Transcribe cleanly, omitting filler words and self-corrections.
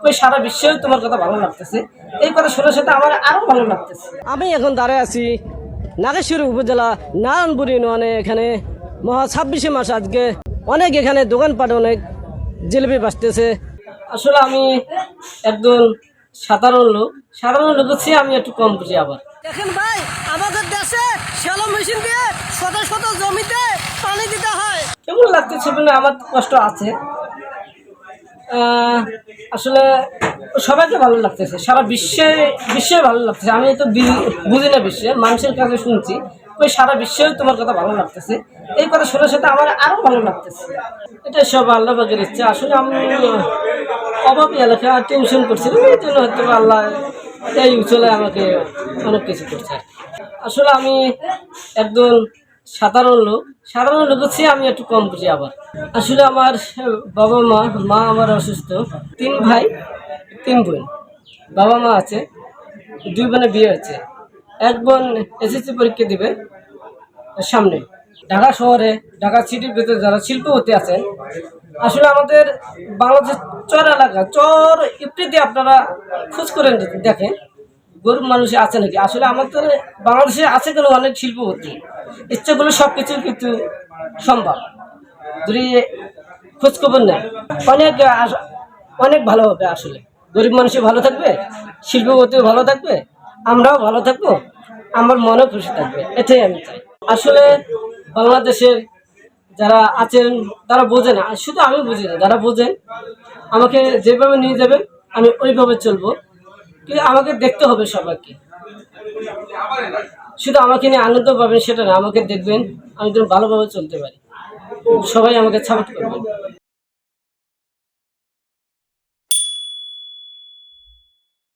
ওই সারা বিশ্বেও তোমার কথা ভালো লাগতেছে, এই কথা শোনার সাথে আমার আরো ভালো লাগতেছে। আমি এখন দাঁড়ায় আছি নাগেশ্বরী উপজেলা নারায়ণপুর ইউনিয়নে। এখানে মহা 26শে মাস আজকে অনেক এখানে দোকানপাট অনেক জিলিপি বাঁচতেছে। আসলে আমি একজন সাধারণ লোক হচ্ছে, আমি একটু কম বুঝি। আবার দেখেন ভাই, আমাদের দেশে শ্যালো মেশিন দিয়ে শত শত জমিতে পানি দিতে হয়। কেমন লাগতেছে বলে আমার কষ্ট আছে। আসলে সবাইকে ভালো লাগতেছে, সারা বিশ্বে ভালো লাগতেছে। আমি তো বুঝি না বিশ্বে, মানুষের কাছে শুনছি ওই সারা বিশ্বেও তোমার কথা ভালো লাগতেছে, এই কথা শোনার সাথে আমার আরো ভালো লাগতেছে। এটা সব আল্লাহ পাকের ইচ্ছা। আসলে আমি অভাবী এলাকা টেনশন করছিলাম, এই জন্য হয়তো আল্লাহ এই উচলে আমাকে অনেক কিছু করছে। আসলে আমি একজন সাধারণ লোক হচ্ছে, আমি একটু কম বুঝি। আবার আসলে আমার বাবা মা আমার অসুস্থ, 3 ভাই 3 বোন। বাবা মা আছে, 2 বোনের বিয়ে হচ্ছে, 1 বোন এসএসসি পরীক্ষা দিবে সামনে। ঢাকা শহরে, ঢাকা সিটির ভিতরে যারা শিল্পপতি আছেন, আসলে আমাদের বাংলাদেশ চর এলাকা, চর ইপ্রিতে আপনারা খোঁজ করেন দেখেন গরিব মানুষ আছে নাকি। আসলে আমাদের বাংলাদেশে আছে কেন অনেক শিল্পপতি, ইচ্ছা করলে সব কিছু কিন্তু সম্ভব। যদি খোঁজখবর নেয় অনেক ভালো হবে। আসলে গরিব মানুষই ভালো থাকবে, শিল্পপতিও ভালো থাকবে, আমরাও ভালো থাকবো, আমার মনও খুশি থাকবে, এটাই আমি চাই। আসলে বাংলাদেশের যারা আছেন তারা বোঝে না, শুধু আমি বুঝি না, যারা বোঝেন আমাকে যেভাবে নিয়ে যাবেন আমি ওইভাবে চলবো। কিন্তু আমাকে দেখতে হবে সবাইকে, শুধু আমাকে নিয়ে আনন্দ পাবেন সেটা না, আমাকে দেখবেন আমি যেন ভালোভাবে চলতে পারি, সবাই আমাকে সাপোর্ট করবেন।